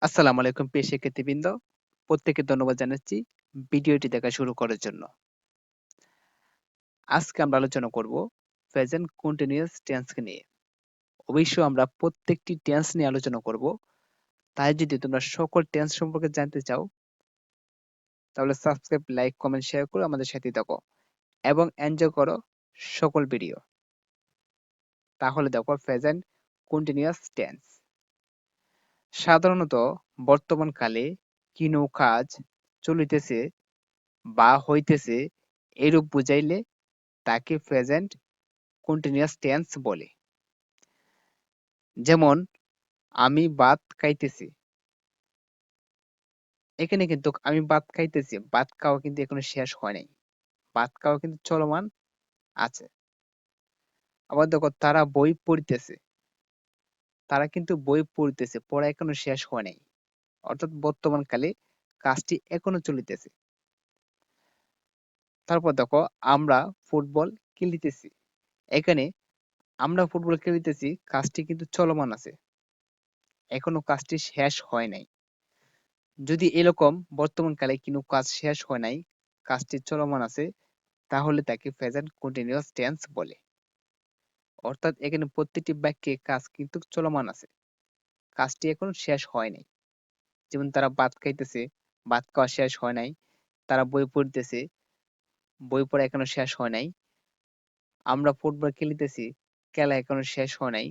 আসসালামু আলাইকুম প্রিয় শিক্ষার্থীবৃন্দ। প্রত্যেককে ধন্যবাদ জানাচ্ছি ভিডিওটি দেখা শুরু করার জন্য। আজকে আমরা আলোচনা করব প্রেজেন্ট কন্টিনিউয়াস টেন্সকে নিয়ে। অবশ্যই আমরা প্রত্যেকটি টেন্স নিয়ে আলোচনা করব। তাই যদি তোমরা সকল টেন্স সম্পর্কে জানতে চাও তাহলে সাবস্ক্রাইব, লাইক, কমেন্ট, শেয়ার করে আমাদের সাথে থাকো এবং এনজয় করো সকল ভিডিও। তাহলে দেখো প্রেজেন্ট কন্টিনিউয়াস টেন্স। সাধারণত বর্তমান কালে কিনো কাজ চলিতেছে বা হইতেছে এরূপ বুঝাইলে তাকে প্রেজেন্ট কন্টিনিউয়াস টেন্স বলে। যেমন আমি ভাত খাইতেছি। এখানে কিন্তু আমি ভাত খাইতেছি, ভাত খাওয়া কিন্তু এখনো শেষ হয় নাই। ভাত খাওয়া কিন্তু চলমান আছে। আবার দেখো তারা বই পড়িতেছে। তারা কিন্তু বই পড়িতেছে, পড়া এখনো শেষ হয় নাই। অর্থাৎ বর্তমান কালে কাজটি এখনো চলিতেছে। তারপর দেখো আমরা ফুটবল খেলিতেছি। এখানে আমরা ফুটবল খেলিতেছি কাজটি কিন্তু চলমান আছে। এখনো কাজটি শেষ হয় নাই। যদি এরকম বর্তমান কালে কোনো কাজ শেষ হয় নাই, কাজটি চলমান আছে, তাহলে তাকে প্রেজেন্ট কন্টিনিউয়াস টেন্স বলে। অর্থাৎ এখানে প্রত্যেকটি বাক্যে কাজ কিন্তু চলমান আছে, কাজটি এখনো শেষ হয় নাই। যেমন তারা ভাত খাইতেছে, ভাত খাওয়া শেষ হয় নাই। তারা বই পড়তেছে, বই পড়া এখনো শেষ হয় নাই। আমরা ফুটবল খেলিতেছি, খেলা এখনো শেষ হয় নাই।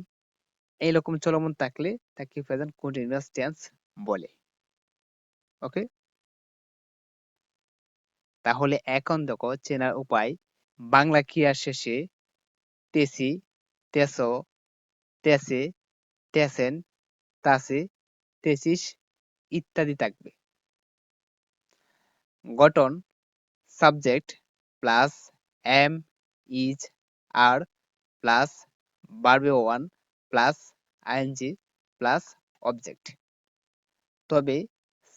এইরকম চলমান থাকলে তাকে প্রেজেন্ট কন্টিনিউয়াস টেন্স বলে। ওকে, তাহলে এখন দেখো চেনার উপায়। বাংলা ক্রিয়ার শেষে তেসি, তেসো, তেসে, তেসেন, তাসে, তেসিস ইত্যাদি থাকবে। গঠন subject plus am, is, are plus verb one plus ING plus object. তবে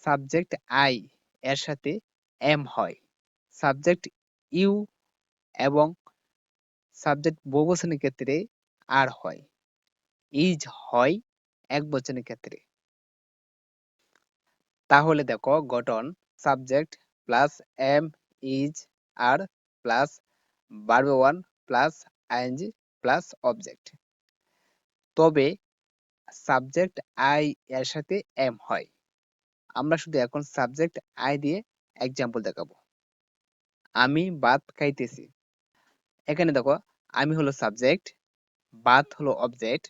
সাবজেক্ট আই এর সাথে এম হয়, সাবজেক্ট ইউ এবং সাবজেক্ট বহুবচনের ক্ষেত্রে আর হয়, ইজ হয় একবচনের ক্ষেত্রে। তাহলে দেখো গঠন subject plus am, is, are plus verb one plus ING plus object. তবে সাবজেক্ট আই এর সাথে এম হয়। আমরা শুধু এখন সাবজেক্ট আই দিয়ে এক্সাম্পল দেখাবো। আমি ভাত খাইতেছি। এখানে দেখো আমি হলো সাবজেক্ট, ভাত হলো অবজেক্ট,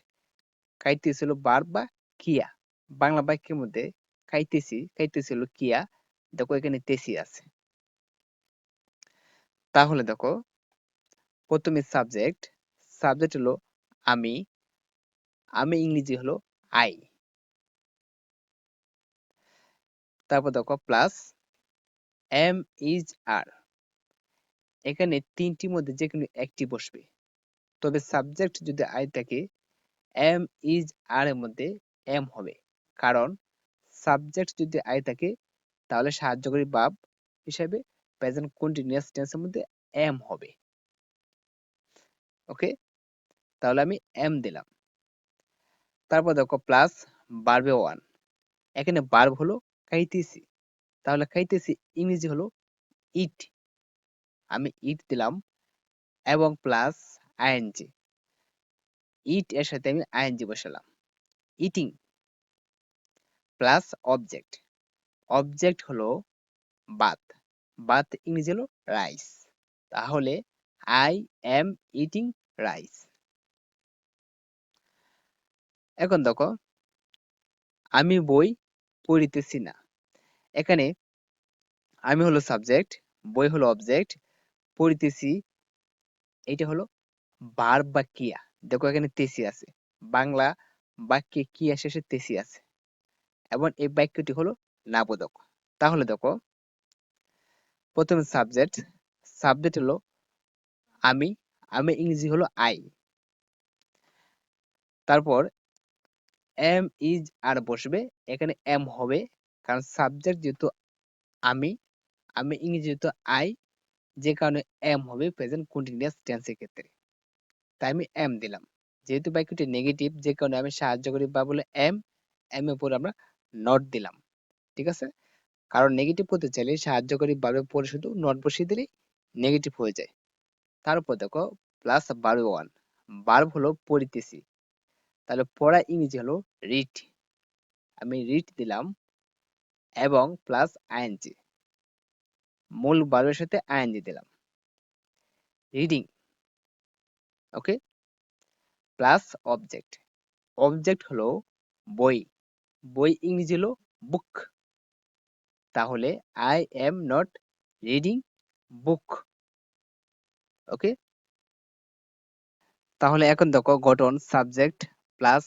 খাইতেছি হলো ভার্ব বা ক্রিয়া। বাংলা বাক্যের মধ্যে খাইতেছি, খাইতেছি হলো ক্রিয়া। দেখো এখানে তেসি আছে। তাহলে দেখো প্রথমে সাবজেক্ট, সাবজেক্ট হলো আমি, আমি ইংরেজি হলো আই। তারপর দেখো প্লাস এম, ইজ, আর। এখানে তিনটির মধ্যে যে কোনো একটি বসবে। তবে সাবজেক্ট যদি আই থাকে, এম, ইজ, আর এর মধ্যে এম হবে। কারণ সাবজেক্ট যদি আই থাকে তাহলে সাহায্যকারী ভার্ব হিসেবে প্রেজেন্ট কন্টিনিউয়াস টেন্সের মধ্যে এম হবে। ওকে, তাহলে আমি এম দিলাম। তারপর দেখো প্লাস ভার্বে ওয়ান। এখানে ভার্ব হলো খাইতেছি, তাহলে খাইতেছি ইংরেজি হলো ইট। আমি ইট দিলাম এবং প্লাস আইএনজি। ইট এর সাথে আমি আইএনজি বসালাম, ইটিং প্লাস অবজেক্ট। অবজেক্ট হলো ভাত, ভাত ইংরেজি হলো রাইস। তাহলে আই এম ইটিং রাইস। এখন দেখো আমি বই পড়িতেছি না। এখানে আমি হলো সাবজেক্ট, বই হলো অবজেক্ট, পড়িতেছি এটা হলো ভার্ব বা ক্রিয়া। দেখো এখানে তেসি আছে, বাংলা বাক্যে ক্রিয়া শেষে তেসি আছে এবং এই বাক্যটি হলো নাবোধক। তাহলে দেখো প্রথমে সাবজেক্ট, সাবজেক্ট হলো আমি, আমি ইংরেজি হলো আই। তারপর এম, ইজ, আর বসবে। এখানে এম হবে কারণ সাবজেক্ট যেহেতু আমি, আমি ইংরেজি যেহেতু আই, যে কারণে এম হবে প্রেজেন্ট কন্টিনিউয়াস টেন্সের ক্ষেত্রে। তাই আমি এম দিলাম। যেহেতু বাক্যটি নেগেটিভ, যে কারণে আমি সাহায্য করি বা বলে এম, এম এর উপর আমরা নট দিলাম, ঠিক আছে? কারণ নেগেটিভ করতে চাইলে সাহায্যকারী ভার্বের পরে শুধু নট বসিয়ে দিলেই নেগেটিভ হয়ে যায়। তারপর দেখো প্লাস ভার্ব ওয়ান, ভার্ব হলো পড়িতেছি, তাহলে পড়া ইংরেজি হলো রিড, আমি রিড দিলাম এবং প্লাস আইএনজি, মূল ভার্বের সাথে আইএনজি দিলাম, reading. Okay, plus object, object হলো বই, বই ইংরেজি হলো বুক, তাহলে I am not reading book. Okay, তাহলে এখন দেখো গঠন subject plus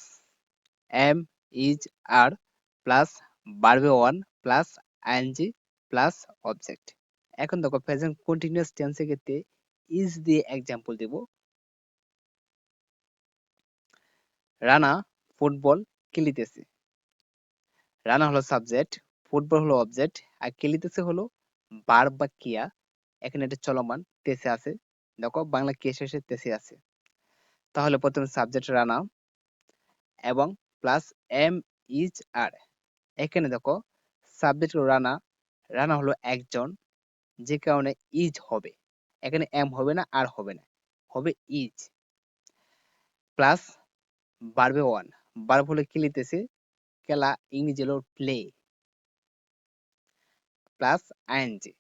am is are plus ভার্বে one plus ING plus object. এখন দেখো প্রেজেন্ট কন্টিনিউয়াস টেন্সের ক্ষেত্রে ইজ দিয়ে এক্সাম্পল দেব। রানা ফুটবল খেলিতেছে, রানা হলো সাবজেক্ট, ফুটবল হলো অবজেক্ট, আর খেলিতেছে হলো ভার্ব বা ক্রিয়া। এখানে এটা চলমান তেসে আছে, দেখো বাংলা ক্রিয়া শেষে তেসে আছে। তাহলে প্রথমে সাবজেক্ট রানা এবং প্লাস এম ইজ আর, এখানে দেখো সাবজেক্ট হলো রানা, রানা হলো একজন, যে কারণে ইজ হবে, এখানে এম হবে না আর হবে না, হবে ইজ, প্লাস ভার্বে ওয়ান, ভার্ব হলো খেলিতেছে, খেলা ইংরেজি হলো প্লে, প্লাস আইএনজি,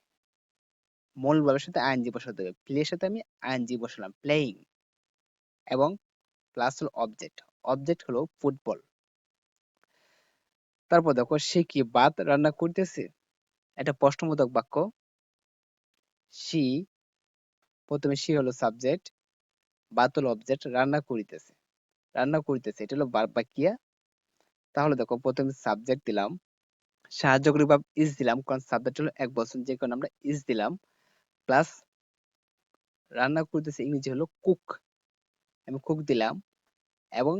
মূল ভার্বের সাথে আইএনজি বসাতে হবে, প্লে এর সাথে আমি আইএনজি বসালাম প্লেইং, এবং প্লাস হলো অবজেক্ট, অবজেক্ট হলো ফুটবল। তারপর দেখো সে কি ভাত রান্না করতেছে, এটা প্রশ্নবোধক বাক্য। সি, প্রথমে সি হলো সাবজেক্ট, ভাত হলো অবজেক্ট, রান্না করিতেছে, রান্না করিতেছে এটা হলো ভার্ব বা ক্রিয়া। তাহলে দেখো প্রথমে সাবজেক্ট দিলাম, সাহায্যকারী ভাব ইজ দিলাম, কারণ সাবজেক্ট হলো এক বচন, যে কারণে আমরা ইজ দিলাম, প্লাস রান্না করতেছে ইংরেজি হলো কুক, আমি কুক দিলাম, এবং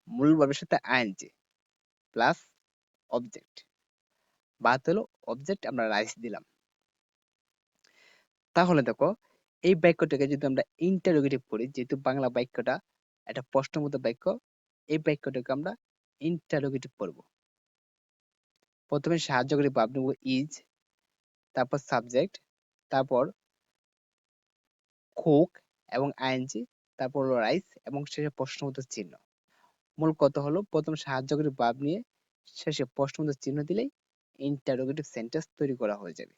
মূল ভার্বের সাথে আইএনজি প্লাস অবজেক্ট, ভাত হলো অবজেক্ট, আমরা রাইস দিলাম। তাহলে দেখো এই বাক্যটাকে যদি আমরা ইন্টারোগেটিভ করি, যেহেতু বাংলা বাক্যটা একটা প্রশ্নবোধক বাক্য, এই বাক্যটাকে আমরা ইন্টারোগেটিভ করব। প্রথমে সাহায্যকারী ভাব নেব ইজ, তারপর সাবজেক্ট, তারপর কুক এবং আইএনজি, তারপর হলো রাইস, এবং শেষে প্রশ্নবোধক চিহ্ন। মূল কথা হলো প্রথম সাহায্যকারী ভাব নিয়ে শেষে প্রশ্নবোধক চিহ্ন দিলেই ইন্টারোগেটিভ সেন্টেন্স তৈরি করা হয়ে যাবে।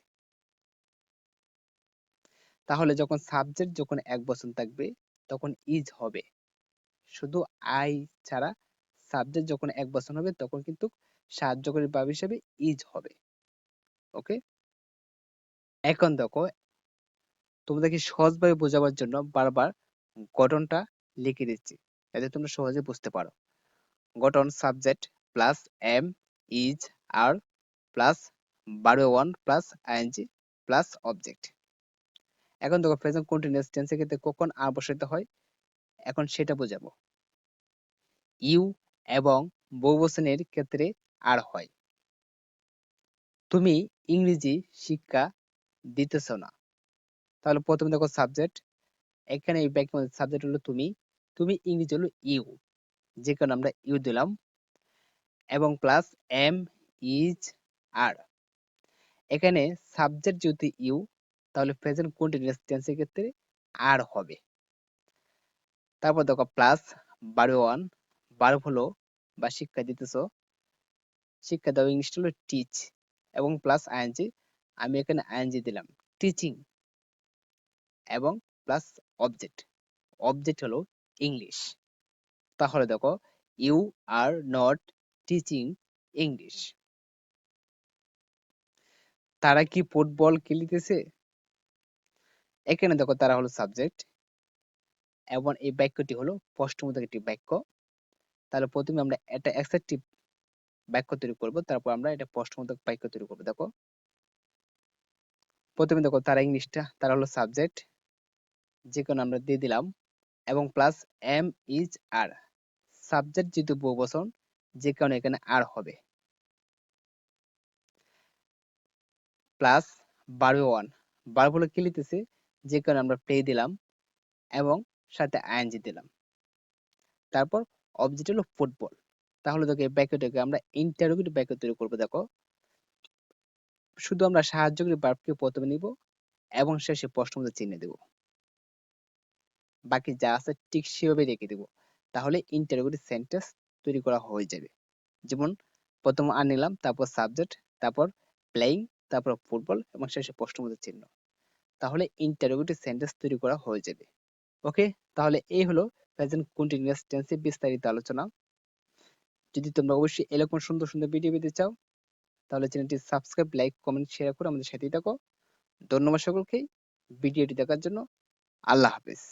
তাহলে যখন সাবজেক্ট যখন এক বচন থাকবে তখন ইজ হবে, শুধু আই ছাড়া সাবজেক্ট যখন এক বচন হবে তখন কিন্তু সাহায্যকারী ভাব হিসেবে ইজ হবে। ওকে, এখন দেখো তোমাদেরকে সহজভাবে বোঝাবার জন্য বারবার গঠনটা লিখে দিচ্ছি, যাতে তোমরা সহজে বুঝতে পারো। গঠন subject plus am is are plus verb one plus ING plus object. এখন দেখো প্রেজেন্ট কন্টিনিউয়াস টেন্সের ক্ষেত্রে কখন আর বসাতে হয়, এখন সেটা বোঝাবো। ইউ এবং বহুবচনের ক্ষেত্রে আর হয়। তুমি ইংরেজি শিক্ষা দিতেছ না, তাহলে প্রথমে দেখো সাবজেক্ট, এখানে এই বাক্যের মধ্যে সাবজেক্ট হলো তুমি, তুমি ইংরেজি হলো ইউ, যে কারণে আমরা ইউ দিলাম, এবং প্লাস এম ইজ আর, এখানে সাবজেক্ট যদি ইউ, তাহলে প্রেজেন্ট কন্টিনিউয়াস টেন্সের ক্ষেত্রে আর হবে। তারপর দেখো প্লাস ভার্ব ওয়ান, ভার্ব হলো বা শিক্ষা দিতেছ, শিক্ষা দাও ইংলিশ হলো টিচ, এবং প্লাস আইএনজি, আমি এখানে আইএনজি দিলাম টিচিং, এবং প্লাস অবজেক্ট, অবজেক্ট হলো ইংলিশ। তাহলে দেখো you are not teaching English, তারা কি ফুটবল খেলিতেছে, এখানে দেখো তারা হলো সাবজেক্ট, এবং এই বাক্যটি হলো প্রশ্নবোধক একটি বাক্য। তাহলে প্রথমে আমরা একটা অ্যাকসেপ্টিভ বাক্য তৈরি করব, তারপর আমরা এটা প্রশ্নবোধক বাক্য তৈরি করব। দেখো প্রথমে দেখো তারা ইংলিশটা, তারা হলো সাবজেক্ট, যে কোনো আমরা দিয়ে দিলাম, এবং plus am is are, subject যেহেতু বহুবচন, যে কারণে এখানে আর হবে, প্লাস ভার্ব ওয়ান, ভার্ব হলো খেলিতেছে, যে কারণে আমরা প্লে দিলাম, এবং সাথে আইএনজি দিলাম, তারপর অবজেক্ট হলো ফুটবল, তাহলে দেখো এই বাক্যটাকে আমরা ইন্টারোগেটিভ বাক্য তৈরি করবো। দেখো, শুধু আমরা সাহায্যকারী ভার্বকে প্রথমে নিব এবং শেষে প্রশ্নবোধক চিহ্ন দেব। বাকি যা আছে ঠিক সেভাবে রেখে দেব। তাহলে ইন্টারোগেটিভ সেন্টেন্স তৈরি করা হয়ে যাবে। যেমন প্রথম আর নিলাম, তারপর সাবজেক্ট, তারপর প্লেইং, তারপর ফুটবল এবং শেষে প্রশ্নবোধক চিহ্ন। তাহলে ইন্টারোগেটিভ সেন্টেন্স তৈরি করা হয়ে যাবে। ওকে, তাহলে এই হলো প্রেজেন্ট কন্টিনিউয়াস টেন্সের বিস্তারিত আলোচনা। যদি তোমরা অবশ্যই এরকম সুন্দর সুন্দর ভিডিও পেতে চাও, তাহলে চ্যানেলটি সাবস্ক্রাইব, লাইক, কমেন্ট, শেয়ার করে আমাদের সাথেই থাকো। ধন্যবাদ সকলকে ভিডিওটি দেখার জন্য। আল্লাহ হাফেজ।